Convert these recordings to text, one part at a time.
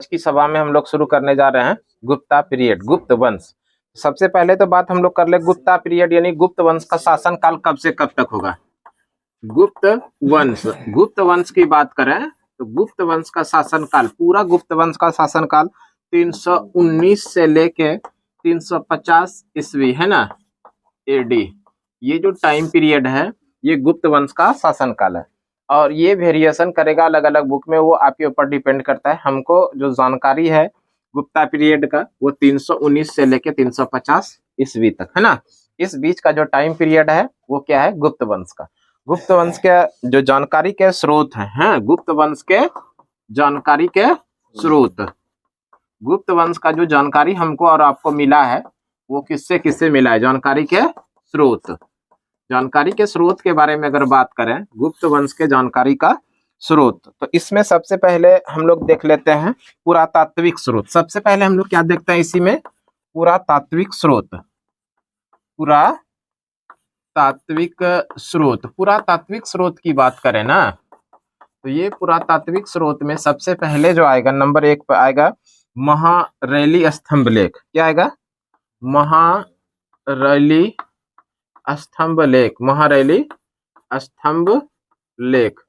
आज की सभा में हम लोग शुरू करने जा रहे हैं गुप्ता पीरियड, गुप्त वंश। सबसे पहले तो बात हम लोग कर ले गुप्ता पीरियड यानी गुप्त वंश का शासन काल कब से कब तक होगा। गुप्त वंश, गुप्त वंश की बात करें तो गुप्त वंश का शासन काल, पूरा गुप्त वंश का शासन काल 319 से लेके 350 ईस्वी है ना, एडी। ये जो टाइम पीरियड है ये गुप्त वंश का शासन काल है और ये वेरिएशन करेगा अलग अलग बुक में, वो आपके ऊपर डिपेंड करता है। हमको जो जानकारी है गुप्ता पीरियड का वो 319 से लेके 350 ईस्वी तक है ना। इस बीच का जो टाइम पीरियड है वो क्या है, गुप्त वंश का। गुप्त वंश के जो जानकारी के स्रोत हैं, गुप्त वंश के जानकारी के स्रोत, गुप्त वंश का जो जानकारी हमको और आपको मिला है वो किससे किससे मिला है, जानकारी के स्रोत। जानकारी के स्रोत के बारे में अगर बात करें, गुप्त वंश के जानकारी का स्रोत, तो इसमें सबसे पहले हम लोग देख लेते हैं पुरातात्विक स्रोत। सबसे पहले हम लोग क्या देखते हैं इसी में, पुरातात्विक स्रोत। पुरातात्विक स्रोत, पुरातात्विक स्रोत की बात करें ना तो ये पुरातात्विक स्रोत में सबसे पहले जो आएगा नंबर 1 पर आएगा महारैली स्तंभ लेख। क्या आएगा, महारैली स्तंभ लेख, महारैली स्तंभ लेख।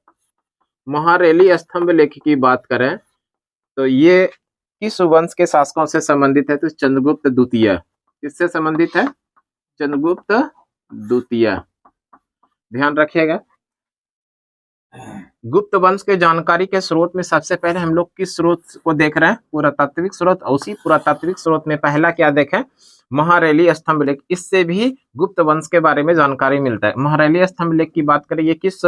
महारैली स्तंभ लेख की बात करें तो ये किस वंश के शासकों से संबंधित है, तो चंद्रगुप्त द्वितीय। किससे संबंधित है, चंद्रगुप्त द्वितीय, ध्यान रखिएगा। गुप्त वंश के जानकारी के स्रोत में सबसे पहले हम लोग किस स्रोत को देख रहे हैं, पुरातात्विक स्रोत। और उसी पुरातात्विक स्रोत में पहला क्या देखें, महारैली स्तंभ लेख। इससे भी गुप्त वंश के बारे में जानकारी मिलता है। महारैली स्तंभ लेख की बात करें, ये किस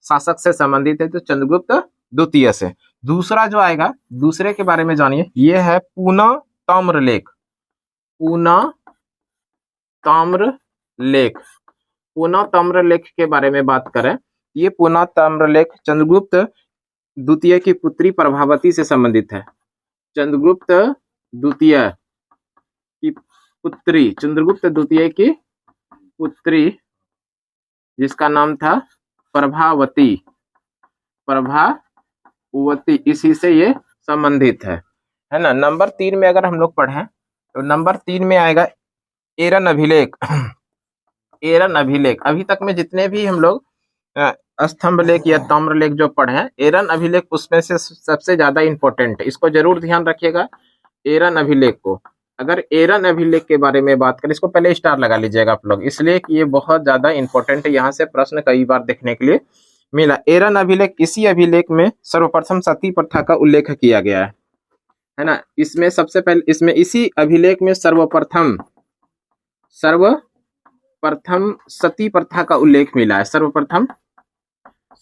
शासक से संबंधित है, तो चंद्रगुप्त द्वितीय से। दूसरा जो आएगा, दूसरे के बारे में जानिए, ये है पूना ताम्र लेख। पूना ताम्र लेख, पूना ताम्र लेख के बारे में बात करें, ये पूना ताम्र लेख चंद्रगुप्त द्वितीय की पुत्री प्रभावती से संबंधित है। चंद्रगुप्त द्वितीय की पुत्री, चंद्रगुप्त द्वितीय की पुत्री जिसका नाम था प्रभावती, प्रभावती, इसी से ये संबंधित है ना। नंबर 3 में अगर हम लोग पढ़ें तो नंबर 3 में आएगा एरन अभिलेख। एरन अभिलेख, अभी तक में जितने भी हम लोग स्तंभ लेख या ताम्र लेख जो पढ़े हैं, एरन अभिलेख उसमें से सबसे ज्यादा इंपॉर्टेंट है। इसको जरूर ध्यान रखिएगा, एरन अभिलेख को। अगर एरन अभिलेख के बारे में बात करें, इसको पहले स्टार लगा लीजिएगा आप लोग, इसलिए कि ये बहुत ज्यादा इंपॉर्टेंट है, यहाँ से प्रश्न कई बार देखने के लिए मिला। एरन अभिलेख, इसी अभिलेख में सर्वप्रथम सती प्रथा का उल्लेख किया गया है ना। इसमें सबसे पहले, इसमें इसी अभिलेख में सर्वप्रथम सती प्रथा का उल्लेख मिला है। सर्वप्रथम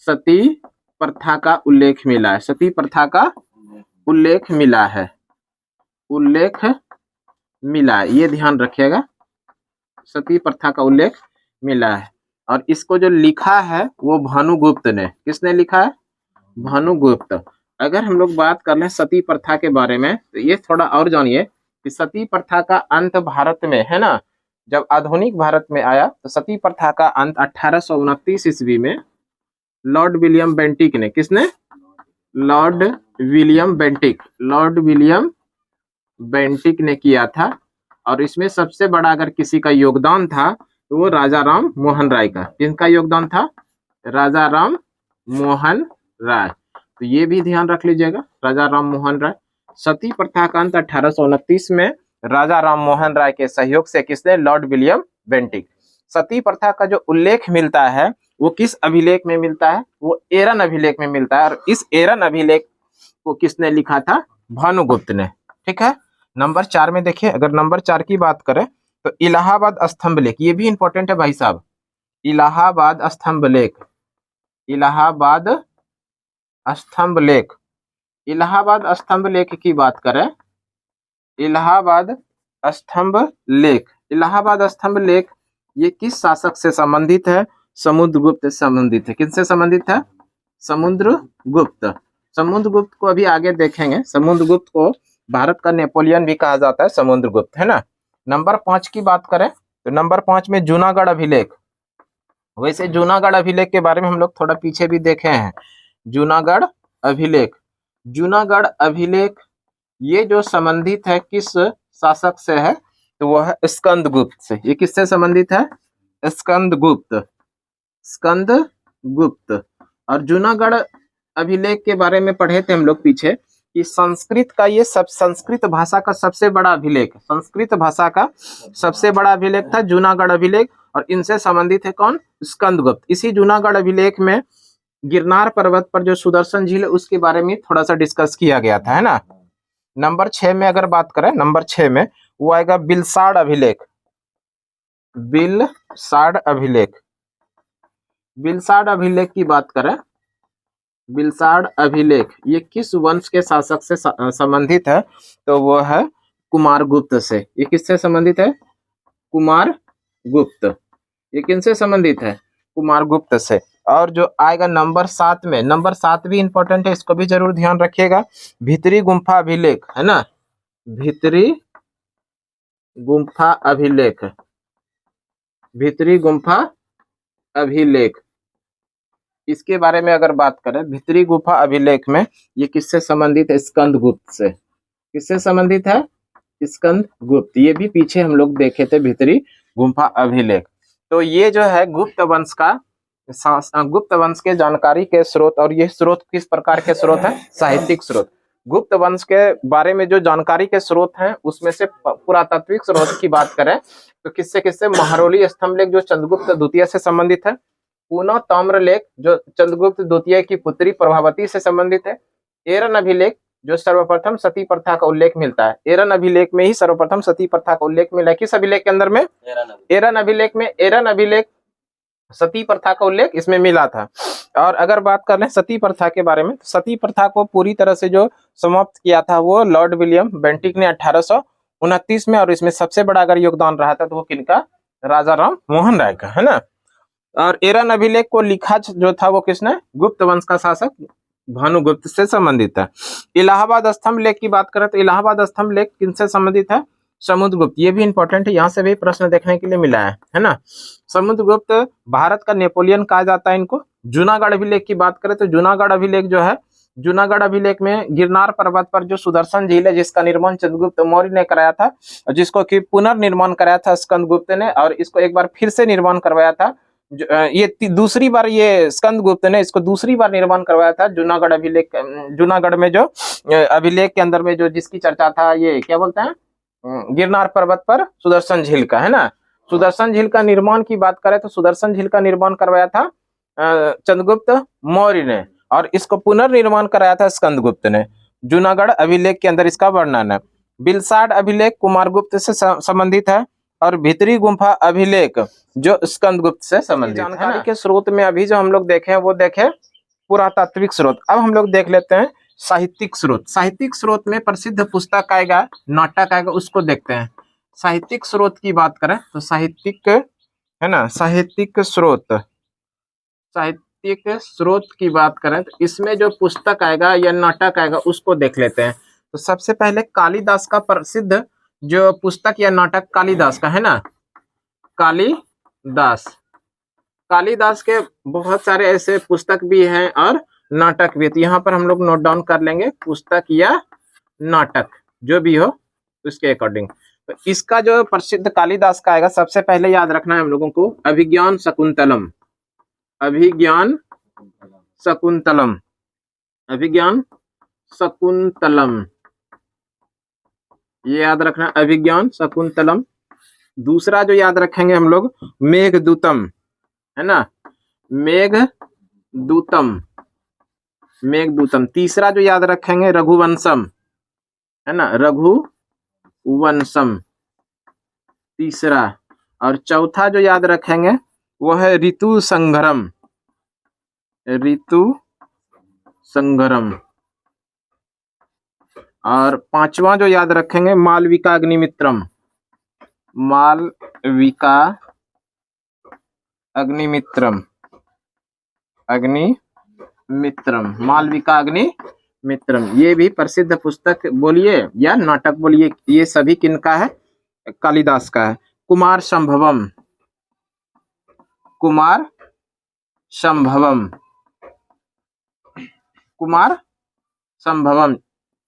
सती प्रथा का उल्लेख मिला है, सती प्रथा का उल्लेख मिला है, उल्लेख मिला है, ये ध्यान रखिएगा, सती प्रथा का उल्लेख मिला है। और इसको जो लिखा है वो भानुगुप्त ने। किसने लिखा है, भानुगुप्त। अगर हम लोग बात कर लें सती प्रथा के बारे में तो ये थोड़ा और जानिए कि सती प्रथा का अंत भारत में है ना, जब आधुनिक भारत में आया तो सती प्रथा का अंत 1829 ईस्वी में लॉर्ड विलियम बेंटिक ने, किसने, Lord William Bentinck, Lord William Bentinck ने किया था। और इसमें सबसे बड़ा अगर किसी का योगदान था तो वो राजा राम मोहन राय का। किसका योगदान था, राजा राम मोहन राय। तो ये भी ध्यान रख लीजिएगा, राजा राम मोहन राय। सती प्रथा का अंत 1829 में राजा राम मोहन राय के सहयोग से, किसने, लॉर्ड विलियम बेंटिक। सती प्रथा का जो उल्लेख मिलता है वो किस अभिलेख में मिलता है, वो एरन अभिलेख में मिलता है। और इस एरन अभिलेख को किसने लिखा था, भानुगुप्त ने। ठीक है। नंबर 4 में देखिए, अगर नंबर 4 की बात करें तो इलाहाबाद स्तंभ लेख, ये भी इंपॉर्टेंट है भाई साहब। इलाहाबाद स्तंभ लेख, इलाहाबाद स्तंभ लेख, इलाहाबाद स्तंभ लेख की बात करें, इलाहाबाद स्तंभ लेख, इलाहाबाद स्तंभ लेख ये किस शासक से संबंधित है, समुद्रगुप्त से संबंधित है। किससे संबंधित है, समुद्रगुप्त। समुद्रगुप्त को अभी आगे देखेंगे, समुद्रगुप्त को भारत का नेपोलियन भी कहा जाता है, समुद्रगुप्त है ना। नंबर 5 की बात करें तो नंबर 5 में जूनागढ़ अभिलेख। वैसे जूनागढ़ अभिलेख के बारे में हम लोग थोड़ा पीछे भी देखे हैं। जूनागढ़ अभिलेख, जूनागढ़ अभिलेख ये जो संबंधित है किस शासक से है, तो वह है स्कंदगुप्त से। ये किससे संबंधित है? स्कंदगुप्त, स्कंदगुप्त। और जूनागढ़ अभिलेख के बारे में पढ़े थे हम लोग पीछे कि संस्कृत का ये संस्कृत भाषा का सबसे बड़ा अभिलेख, संस्कृत भाषा का सबसे बड़ा अभिलेख था जूनागढ़ अभिलेख। और इनसे संबंधित है कौन? स्कंदगुप्त। इसी जूनागढ़ अभिलेख में गिरनार पर्वत पर जो सुदर्शन झील है उसके बारे में थोड़ा सा डिस्कस किया गया था, है ना। नंबर 6 में अगर बात करें, नंबर 6 में वो आएगा बिलसाड़ अभिलेख। बिलसाड़ अभिलेख, बिलसाड़ अभिलेख की बात करें, बिलसाड़ अभिलेख ये किस वंश के शासक से संबंधित है, तो वो है कुमारगुप्त से। ये किससे संबंधित है? कुमारगुप्त। ये किनसे संबंधित है? कुमारगुप्त से। और जो आएगा नंबर 7 में, नंबर 7 भी इंपॉर्टेंट है, इसको भी जरूर ध्यान रखिएगा। भीतरी गुम्फा अभिलेख, है ना, भीतरी गुम्फा अभिलेख, भीतरी गुम्फा अभिलेख। इसके बारे में अगर बात करें, भीतरी गुफा अभिलेख में ये किससे संबंधित है? स्कंदगुप्त से। किससे संबंधित है? स्कंदगुप्त। ये भी पीछे हम लोग देखे थे भीतरी गुम्फा अभिलेख। तो ये जो है गुप्त वंश का, गुप्त वंश के जानकारी के स्रोत। और ये स्रोत किस प्रकार के स्रोत हैं? साहित्यिक स्रोत। गुप्त वंश के बारे में जो जानकारी के स्रोत हैं उसमें से पुरातात्विक स्रोत की बात करें तो किससे किससे? महरौली स्तंभ लेख जो चंद्रगुप्त द्वितीय से संबंधित है, पुनः ताम्र लेख जो चंद्रगुप्त द्वितीय की पुत्री प्रभावती से संबंधित है, एरन अभिलेख जो सर्वप्रथम सती प्रथा का उल्लेख मिलता है। एरन अभिलेख में ही सर्वप्रथम सती प्रथा का उल्लेख मिला है। किस अभिलेख के अंदर में? एरन अभिलेख में। एरन अभिलेख सती प्रथा का उल्लेख इसमें मिला था। और अगर बात कर लें सती प्रथा के बारे में, तो सती प्रथा को पूरी तरह से जो समाप्त किया था वो लॉर्ड विलियम बेंटिक ने 1829 में। और इसमें सबसे बड़ा अगर योगदान रहा था तो वो किनका? राजा राम मोहन राय का, है ना। और एरन अभिलेख को लिखा जो था वो किसने? गुप्त वंश का शासक भानुगुप्त से संबंधित है। इलाहाबाद स्तंभ लेख की बात करें तो इलाहाबाद स्तंभ लेख किनसे संबंधित है? समुद्रगुप्त। ये भी इंपॉर्टेंट है, यहाँ से भी प्रश्न देखने के लिए मिला है ना। समुद्रगुप्त भारत का नेपोलियन कहा जाता है इनको। जूनागढ़ अभिलेख की बात करें तो जूनागढ़ अभिलेख जो है, जूनागढ़ अभिलेख में गिरनार पर्वत पर जो सुदर्शन झील है जिसका निर्माण चंद्रगुप्त मौर्य ने कराया था, जिसको कि पुनर्निर्माण कराया था स्कंदगुप्त ने, और इसको एक बार फिर से निर्माण करवाया था। ये दूसरी बार ये स्कंदगुप्त ने इसको दूसरी बार निर्माण करवाया था। जूनागढ़ अभिलेख, जूनागढ़ में जो अभिलेख के अंदर में जो जिसकी चर्चा था, ये क्या बोलते हैं, गिरनार पर्वत पर सुदर्शन झील का, है ना। सुदर्शन झील का निर्माण की बात करें तो सुदर्शन झील का निर्माण करवाया था चंद्रगुप्त मौर्य ने, और इसको पुनर्निर्माण कराया था स्कंदगुप्त ने। जूनागढ़ अभिलेख के अंदर इसका वर्णन है। बिलसाड़ अभिलेख कुमारगुप्त से संबंधित है, और भीतरी गुम्फा अभिलेख जो स्कंदगुप्त से संबंधित है। जानकारी के स्रोत में अभी जो हम लोग देखे वो देखे पुरातात्विक स्रोत। अब हम लोग देख लेते हैं साहित्यिक स्रोत। साहित्यिक स्रोत में प्रसिद्ध पुस्तक आएगा, नाटक आएगा, उसको देखते हैं। साहित्यिक स्रोत की बात करें तो साहित्यिक, है ना, साहित्यिक स्रोत, साहित्यिक स्रोत की बात करें तो इसमें जो पुस्तक आएगा या नाटक आएगा उसको देख लेते हैं। तो सबसे पहले कालिदास का प्रसिद्ध जो पुस्तक या नाटक कालिदास का, है ना, कालिदास। कालिदास के बहुत सारे ऐसे पुस्तक भी हैं और नाटक भी है, तो यहाँ पर हम लोग नोट डाउन कर लेंगे पुस्तक या नाटक जो भी हो उसके अकॉर्डिंग। तो इसका जो प्रसिद्ध कालिदास का आएगा, सबसे पहले याद रखना है हम लोगों को अभिज्ञान शकुंतलम, अभिज्ञान शकुंतलम, अभिज्ञान शकुंतलम, ये याद रखना, अभिज्ञान शकुंतलम। दूसरा जो याद रखेंगे हम लोग मेघदूतम, है ना, मेघदूतम, मेघदूतम। तीसरा जो याद रखेंगे रघुवंशम, है ना, रघुवंशम तीसरा। और चौथा जो याद रखेंगे वो है ऋतु संग्रम, ऋतु संग्रम। और पांचवा जो याद रखेंगे मालविका अग्निमित्रम, मालविका अग्निमित्रम, अग्निमित्रम, मालविका अग्निमित्रम। ये भी प्रसिद्ध पुस्तक बोलिए या नाटक बोलिए, ये सभी किनका है? कालिदास का है। कुमार संभवम, कुमार संभवम, कुमार संभवम,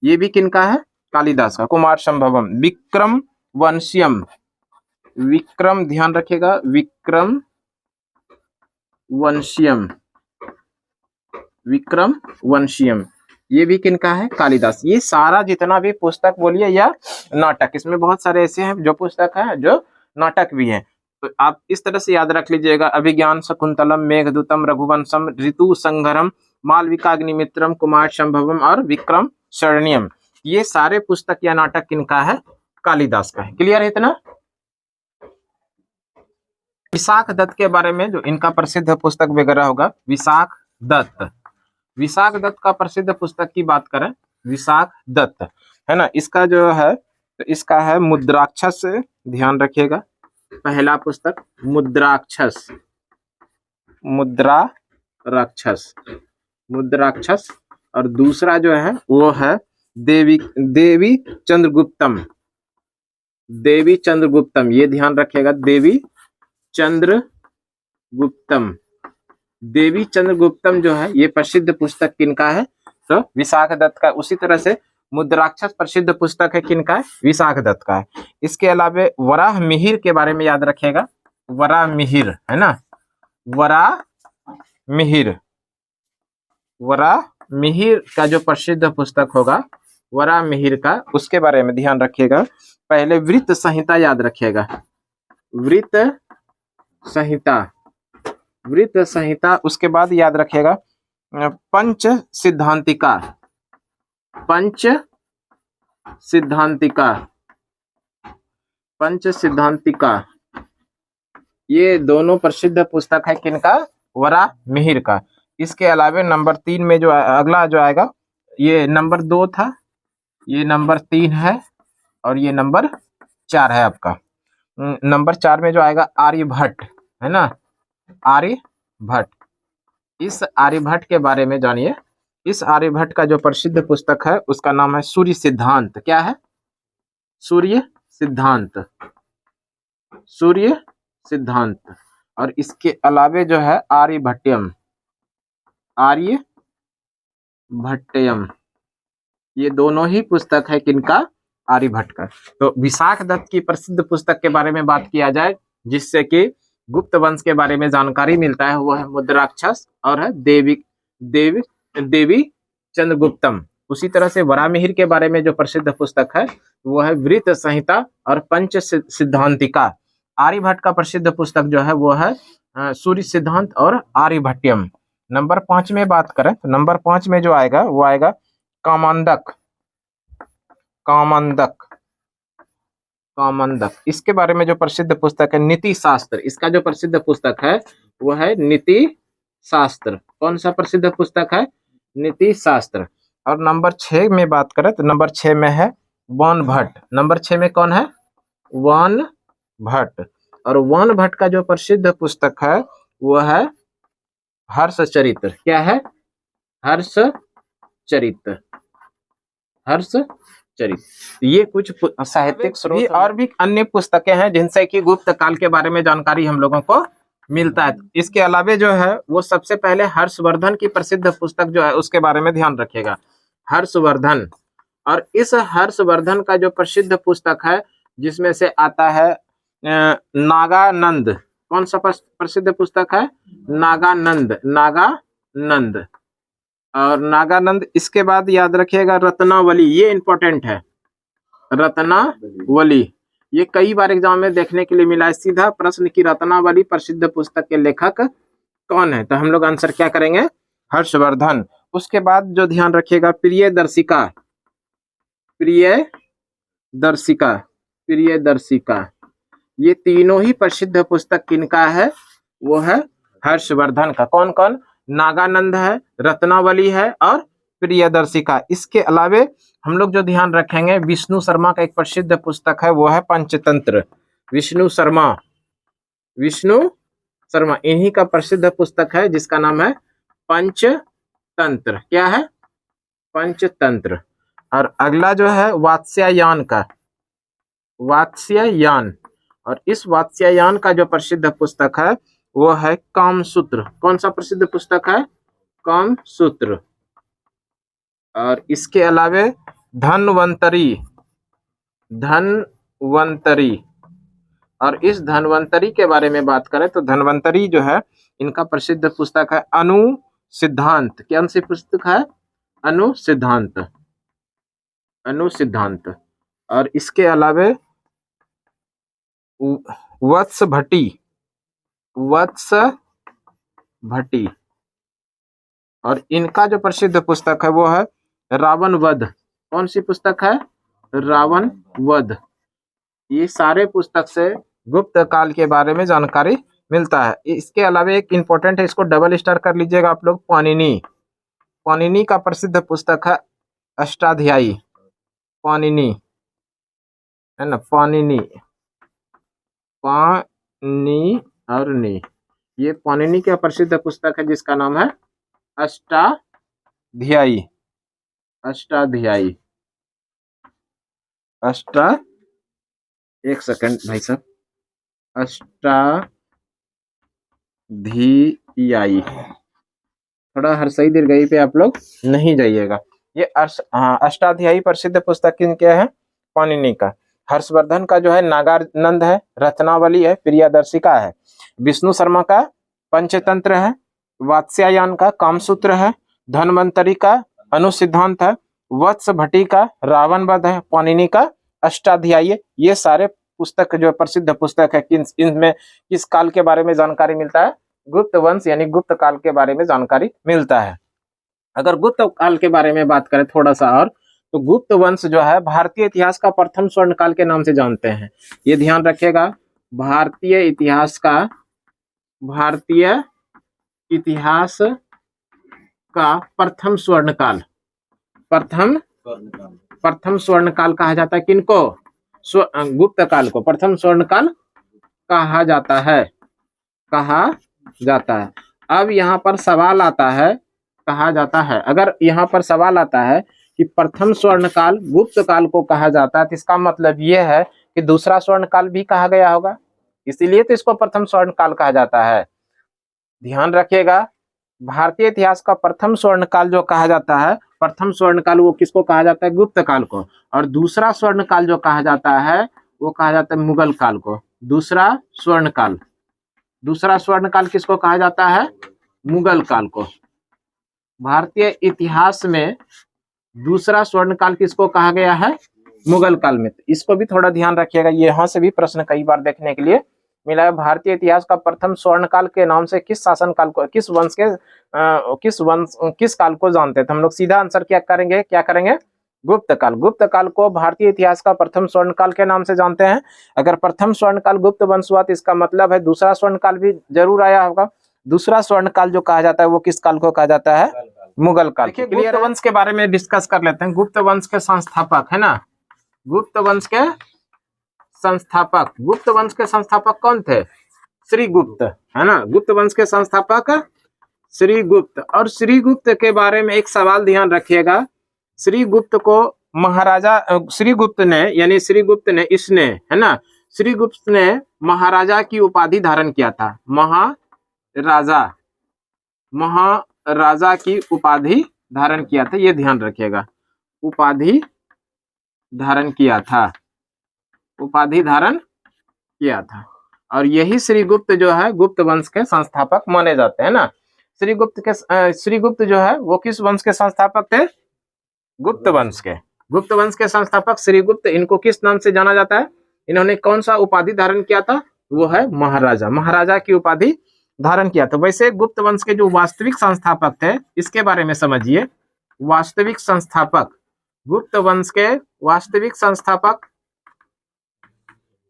ये भी किनका है? कालिदास का। कुमार संभवम, विक्रम वंशियम, विक्रम ध्यान रखिएगा, विक्रम वंशियम, विक्रम वंशियम ये भी किनका है? कालिदास। ये सारा जितना भी पुस्तक बोलिए या नाटक, इसमें बहुत सारे ऐसे हैं जो पुस्तक है जो नाटक भी है, तो आप इस तरह से याद रख लीजिएगा। अभिज्ञान शकुंतलम, मेघदूतम, रघुवंशम, ऋतु संगरम, मालविकाग्निमित्रम, कुमार संभवम और विक्रम शरण्यम, ये सारे पुस्तक या नाटक किनका है? कालिदास का है। क्लियर है इतना? विशाख दत्त के बारे में जो इनका प्रसिद्ध पुस्तक वगैरह होगा, विशाख दत्त, विशाख दत्त का प्रसिद्ध पुस्तक की बात करें, विशाख दत्त है ना, इसका जो है तो इसका है मुद्राक्षस, ध्यान रखिएगा। पहला पुस्तक मुद्राक्षस, मुद्रा राक्षस, मुद्राक्षस, और दूसरा जो है वो है देवी चंद्रगुप्तम, देवी चंद्रगुप्तम, ये ध्यान रखिएगा, देवी चंद्रगुप्तम, देवी चंद्रगुप्तम जो है ये प्रसिद्ध पुस्तक किनका है? तो विशाख दत्त का। उसी तरह से मुद्राक्षस प्रसिद्ध पुस्तक है किनका है? विशाख दत्त का है। इसके अलावा वराह मिहिर के बारे में याद रखिएगा, वराह मिहिर है ना, वराह मिहिर, वराह मिहिर का जो प्रसिद्ध पुस्तक होगा वराह मिहिर का, उसके बारे में ध्यान रखिएगा। पहले वृत्त संहिता याद रखिएगा, वृत्त संहिता, वृत्त संहिता, उसके बाद याद रखिएगा पंच सिद्धांतिका, पंच सिद्धांतिका, पंच सिद्धांतिका, ये दोनों प्रसिद्ध पुस्तक है किनका? वराह मिहिर का। इसके अलावा नंबर 3 में जो अगला जो आएगा, ये नंबर 2 था, ये नंबर 3 है और ये नंबर 4 है आपका। नंबर 4 में जो आएगा आर्यभट्ट है ना, आर्यभट्ट। इस आर्यभट्ट के बारे में जानिए। इस आर्यभट्ट का जो प्रसिद्ध पुस्तक है उसका नाम है सूर्य सिद्धांत। क्या है? सूर्य सिद्धांत, सूर्य सिद्धांत। और इसके अलावे जो है आर्यभट्टयम, आर्यभट्टयम, ये दोनों ही पुस्तक है किनका? आर्यभट्ट का। तो विशाख दत्त की प्रसिद्ध पुस्तक के बारे में बात किया जाए जिससे कि गुप्त वंश के बारे में जानकारी मिलता है, वो है मुद्राक्षस और है देवी चंद्रगुप्तम। उसी तरह से वराह मिहिर के बारे में जो प्रसिद्ध पुस्तक है वो है वृत्त संहिता और पंच सिद्धांतिका। आर्यभट्ट का प्रसिद्ध पुस्तक जो है वो है सूर्य सिद्धांत और आर्यभट्टयम। नंबर 5 में बात करें तो नंबर 5 में जो आएगा वो आएगा कामांदक, कामांदक, कामांदक। इसके बारे में जो प्रसिद्ध पुस्तक है नीति शास्त्र, इसका जो प्रसिद्ध पुस्तक है वो है नीति शास्त्र। कौन सा प्रसिद्ध पुस्तक है? नीति शास्त्र। और नंबर 6 में बात करें तो नंबर 6 में है वन भट्ट। नंबर 6 में कौन है? वन भट्ट। और वन भट्ट का जो प्रसिद्ध पुस्तक है वो है हर्षचरित्र। क्या है? हर्षचरित्र, हर्षचरित्र। ये कुछ साहित्यिक स्रोत और भी अन्य पुस्तकें हैं जिनसे कि गुप्त काल के बारे में जानकारी हम लोगों को मिलता है। इसके अलावे जो है वो सबसे पहले हर्षवर्धन की प्रसिद्ध पुस्तक जो है उसके बारे में ध्यान रखिएगा, हर्षवर्धन। और इस हर्षवर्धन का जो प्रसिद्ध पुस्तक है जिसमें से आता है नागानंद। कौन सा प्रसिद्ध पुस्तक है? नागानंद, नागानंद। और नागानंद, इसके बाद याद रखिएगा रत्नावली, ये इंपॉर्टेंट है, रत्नावली। ये कई बार एग्जाम में देखने के लिए मिला है सीधा प्रश्न की रत्नावली प्रसिद्ध पुस्तक के लेखक कौन है? तो हम लोग आंसर क्या करेंगे? हर्षवर्धन। उसके बाद जो ध्यान रखिएगा प्रियदर्शिका, प्रियदर्शिका, प्रियदर्शिका, ये तीनों ही प्रसिद्ध पुस्तक किनका है? वो है हर्षवर्धन का। कौन कौन? नागानंद है, रत्नावली है और प्रियदर्शिका। इसके अलावे हम लोग जो ध्यान रखेंगे विष्णु शर्मा का एक प्रसिद्ध पुस्तक है वो है पंचतंत्र। विष्णु शर्मा, विष्णु शर्मा, इन्हीं का प्रसिद्ध पुस्तक है जिसका नाम है पंचतंत्र। क्या है? पंचतंत्र। और अगला जो है वात्स्यायन का, वात्स्यायन। और इस वात्स्यायन का जो प्रसिद्ध पुस्तक है वो है कामसूत्र। कौन सा प्रसिद्ध पुस्तक है? कामसूत्र। और इसके अलावे धन्वंतरी, धन्वंतरी। और इस धन्वंतरी के बारे में बात करें तो धन्वंतरी जो है इनका प्रसिद्ध पुस्तक है अनुसिद्धांत। कौन सी पुस्तक है? अनुसिद्धांत, अनुसिद्धांत। और इसके अलावे वत्स भट्टी, वत्स भट्टी। और इनका जो प्रसिद्ध पुस्तक है वो है रावण वध। कौन सी पुस्तक है? रावण वध। ये सारे पुस्तक से गुप्त काल के बारे में जानकारी मिलता है। इसके अलावा एक इंपॉर्टेंट है, इसको डबल स्टार कर लीजिएगा आप लोग, पाणिनि। पाणिनि का प्रसिद्ध पुस्तक है अष्टाध्यायी। पाणिनि है ना, पाणिनि, पानी और नी, ये पाणिनि का प्रसिद्ध पुस्तक है जिसका नाम है अष्टाध्यायी। अष्टाध्यायी, एक सेकंड भाई साहब, अष्टाध्यायी। थोड़ा हर्षई दीर्घई पे आप लोग नहीं जाइएगा। ये अष्टाध्यायी प्रसिद्ध पुस्तक किनके है? पाणिनि का। हर्षवर्धन का जो है नागानंद है, रत्नावली है, प्रियदर्शिका है। विष्णु शर्मा का पंचतंत्र है, वात्स्यायन का कामसूत्र है, धन्वंतरी का अनुसिद्धांत है, वत्स भट्टी का रावण वध है, पाणिनि का अष्टाध्यायी। ये सारे पुस्तक जो प्रसिद्ध पुस्तक है, इनमें किस काल के बारे में जानकारी मिलता है? गुप्त वंश यानी गुप्त काल के बारे में जानकारी मिलता है। अगर गुप्त काल के बारे में बात करें थोड़ा सा और, तो गुप्त वंश जो है भारतीय इतिहास का प्रथम स्वर्ण काल के नाम से जानते हैं। ये ध्यान रखिएगा, भारतीय इतिहास का प्रथम स्वर्ण काल, प्रथम स्वर्ण काल कहा जाता है किनको? गुप्त काल को प्रथम स्वर्ण काल कहा जाता है, कहा जाता है। अब यहाँ पर सवाल आता है, कहा जाता है, अगर यहाँ पर सवाल आता है कि प्रथम स्वर्ण काल गुप्त काल को कहा जाता है, तो इसका मतलब यह है कि दूसरा स्वर्ण काल भी कहा गया होगा, इसीलिए तो इसको प्रथम स्वर्ण काल कहा जाता है। ध्यान रखिएगा, भारतीय इतिहास का प्रथम स्वर्ण काल जो कहा जाता है, प्रथम स्वर्ण काल वो किसको कहा जाता है? गुप्त काल को। और दूसरा स्वर्ण काल जो कहा जाता है वो कहा जाता है मुगल काल को। दूसरा स्वर्ण काल, दूसरा स्वर्ण काल किसको कहा जाता है? मुगल काल को। भारतीय इतिहास में दूसरा स्वर्ण काल किसको कहा गया है? मुगल काल में। इसको भी थोड़ा ध्यान रखिएगा, यहाँ से भी प्रश्न कई बार देखने के लिए मिला है। भारतीय इतिहास का प्रथम स्वर्ण काल के नाम से किस शासन काल को, किस काल को जानते थे हम लोग? सीधा आंसर क्या करेंगे? गुप्त काल। गुप्त काल को भारतीय इतिहास का प्रथम स्वर्ण काल के नाम से जानते हैं। अगर प्रथम स्वर्ण काल गुप्त वंश हुआ तो इसका मतलब है दूसरा स्वर्ण काल भी जरूर आया होगा। दूसरा स्वर्ण काल जो कहा जाता है वो किस काल को कहा जाता है? मुगल काल। देखिए, गुप्त वंश के बारे में डिस्कस कर लेते हैं। गुप्त वंश के संस्थापक है ना, गुप्त वंश के संस्थापक, गुप्त वंश के संस्थापक कौन थे? श्रीगुप्त है ना, गुप्त वंश के संस्थापक श्रीगुप्त। और श्रीगुप्त के बारे में एक सवाल ध्यान रखिएगा, श्रीगुप्त को महाराजा, श्रीगुप्त ने यानी श्रीगुप्त ने, इसने है ना, श्रीगुप्त ने महाराजा की उपाधि धारण किया था। महाराजा की उपाधि धारण किया था, ये ध्यान रखिएगा, उपाधि धारण किया था, उपाधि धारण किया था। और यही श्रीगुप्त जो है गुप्त वंश के संस्थापक माने जाते हैं ना। श्रीगुप्त जो है वो किस वंश के संस्थापक थे? गुप्त वंश के। गुप्त वंश के संस्थापक श्रीगुप्त। इनको किस नाम से जाना जाता है? इन्होंने कौन सा उपाधि धारण किया था? वो है महाराजा, महाराजा की उपाधि धारण किया था। वैसे गुप्त वंश के जो वास्तविक संस्थापक थे इसके बारे में समझिए। वास्तविक संस्थापक, गुप्त वंश के वास्तविक संस्थापक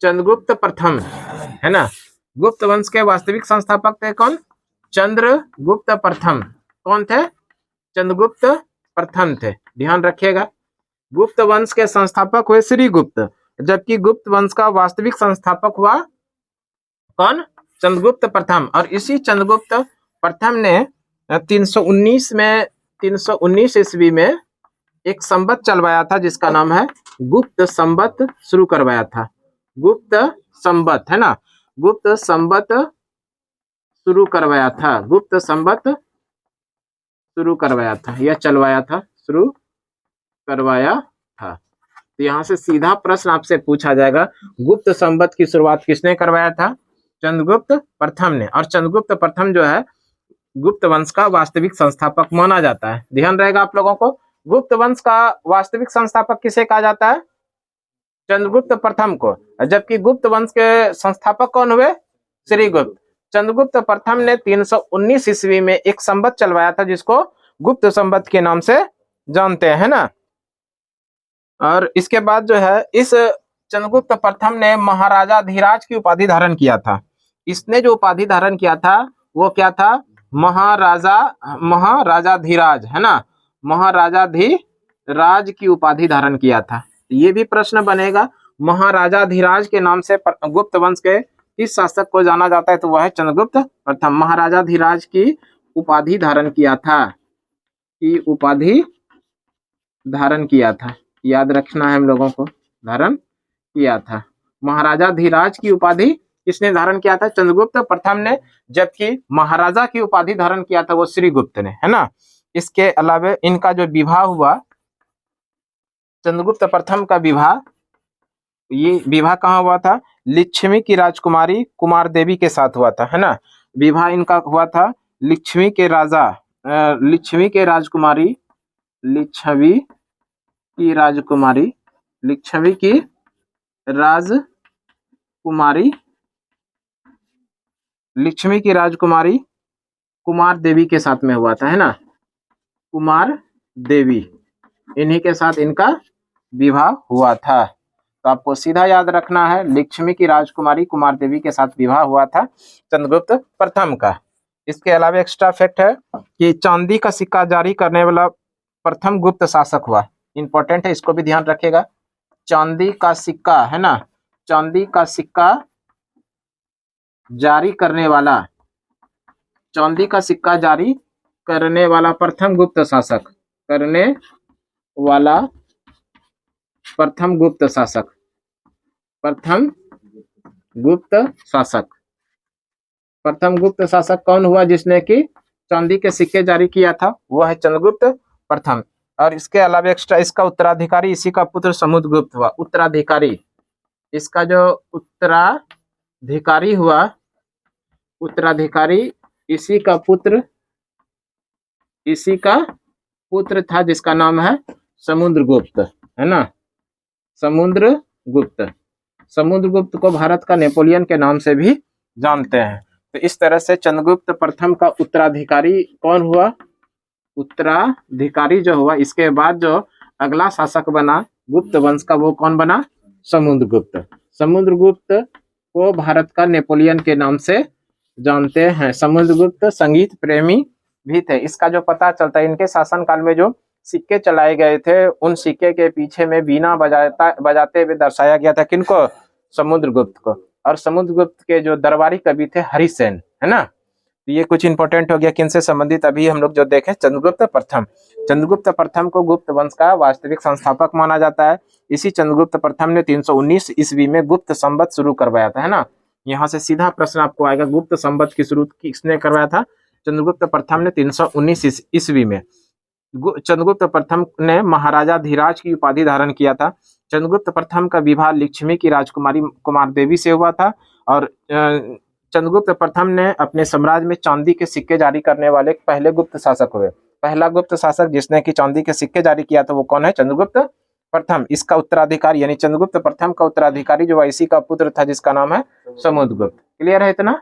चंद्रगुप्त प्रथम है ना। गुप्त वंश के वास्तविक संस्थापक थे कौन? चंद्रगुप्त प्रथम। कौन थे? चंद्रगुप्त प्रथम थे। ध्यान रखिएगा, गुप्त वंश के संस्थापक हुए श्रीगुप्त, जबकि गुप्त वंश का वास्तविक संस्थापक हुआ कौन? चंद्रगुप्त प्रथम। और इसी चंद्रगुप्त प्रथम ने 319 ईस्वी में एक संवत चलवाया था जिसका नाम है गुप्त संवत शुरू करवाया था। गुप्त संवत है ना, गुप्त संवत शुरू करवाया था, गुप्त संवत शुरू करवाया था या चलवाया था, शुरू करवाया था। तो यहाँ से सीधा प्रश्न आपसे पूछा जाएगा, गुप्त संवत की शुरुआत किसने करवाया था? चंद्रगुप्त प्रथम ने। और चंद्रगुप्त प्रथम जो है गुप्त वंश का वास्तविक संस्थापक माना जाता है। ध्यान रहेगा आप लोगों को, गुप्त वंश का वास्तविक संस्थापक किसे कहा जाता है? चंद्रगुप्त प्रथम को। जबकि गुप्त वंश के संस्थापक कौन हुए? श्रीगुप्त। चंद्रगुप्त प्रथम ने 319 ईस्वी में एक संवत चलवाया था जिसको गुप्त संवत के नाम से जानते हैं ना। और इसके बाद जो है इस चंद्रगुप्त प्रथम ने महाराजा धीराज की उपाधि धारण किया था। इसने जो उपाधि धारण किया था वो क्या था? महाराजा धीराज, है ना। महाराजा धीराज की उपाधि धारण किया था। ये भी प्रश्न बनेगा, महाराजा धीराज के नाम से गुप्त वंश के किस शासक को जाना जाता है? तो वह है चंद्रगुप्त प्रथम। महाराजा धीराज की उपाधि धारण किया था, की उपाधि धारण किया था, याद रखना है हम लोगों को, धारण किया था। महाराजा धीराज की उपाधि किसने धारण किया था? चंद्रगुप्त प्रथम ने। जबकि महाराजा की उपाधि धारण किया था वो श्रीगुप्त ने, है ना। इसके अलावा इनका जो विवाह हुआ, चंद्रगुप्त प्रथम का विवाह, ये विवाह कहाँ हुआ था? लिच्छवी की राजकुमारी कुमार देवी के साथ हुआ था, है ना। विवाह इनका हुआ था लिच्छवी के राजकुमारी कुमार देवी के साथ में हुआ था, है ना। कुमार देवी, इन्हीं के साथ इनका विवाह हुआ था। तो आपको सीधा याद रखना है, लिच्छवी की राजकुमारी कुमार देवी के साथ विवाह हुआ था चंद्रगुप्त प्रथम का। इसके अलावा एक्स्ट्रा फैक्ट है कि चांदी का सिक्का जारी करने वाला प्रथम गुप्त शासक हुआ। इंपॉर्टेंट है, इसको भी ध्यान रखिएगा। चांदी का सिक्का, है ना, चांदी का सिक्का जारी करने वाला, चांदी का सिक्का जारी करने वाला प्रथम गुप्त शासक, करने वाला प्रथम गुप्त शासक, प्रथम गुप्त शासक कौन हुआ जिसने कि चांदी के सिक्के जारी किया था? वो है चंद्रगुप्त प्रथम। और इसके अलावा एक्स्ट्रा इसका उत्तराधिकारी इसी का पुत्र समुद्रगुप्त हुआ। उत्तराधिकारी, इसका जो उत्तराधिकारी हुआ, उत्तराधिकारी इसी का पुत्र था जिसका नाम है समुद्रगुप्त, है ना। समुद्रगुप्त को भारत का नेपोलियन के नाम से भी जानते हैं। तो इस तरह से चंद्रगुप्त प्रथम का उत्तराधिकारी कौन हुआ? उत्तराधिकारी जो हुआ, इसके बाद जो अगला शासक बना गुप्त वंश का वो कौन बना? समुद्रगुप्त। समुद्रगुप्त को भारत का नेपोलियन के नाम से जानते हैं। समुद्रगुप्त संगीत प्रेमी भी थे। इसका जो पता चलता है, इनके शासनकाल में जो सिक्के चलाए गए थे उन सिक्के के पीछे में बीना बजाते हुए दर्शाया गया था किनको? समुद्रगुप्त को। और समुद्रगुप्त के जो दरबारी कवि थे हरिसेन, है ना। तो ये कुछ इंपॉर्टेंट हो गया किनसे संबंधित, अभी हम लोग जो देखें चंद्रगुप्त प्रथम। चंद्रगुप्त प्रथम को गुप्त वंश का वास्तविक संस्थापक माना जाता है। इसी चंद्रगुप्त प्रथम ने 319 ईस्वी में गुप्त संवत शुरू करवाया था, है ना। यहाँ से सीधा प्रश्न आपको आएगा, गुप्त संवत की शुरू किसने करवाया था? चंद्रगुप्त प्रथम ने 319 ईस्वी में। चंद्रगुप्त प्रथम ने महाराजा धीराज की उपाधि धारण किया था। चंद्रगुप्त प्रथम का विवाह लिच्छवी की राजकुमारी कुमार देवी से हुआ था। और चंद्रगुप्त प्रथम ने अपने साम्राज्य में चांदी के सिक्के जारी करने वाले पहले गुप्त शासक हुए। पहला गुप्त शासक जिसने कि चांदी के सिक्के जारी किया था वो कौन है? चंद्रगुप्त प्रथम। इसका उत्तराधिकारी यानी चंद्रगुप्त प्रथम का उत्तराधिकारी जो इसी का पुत्र था जिसका नाम है समुद्रगुप्त। क्लियर है इतना?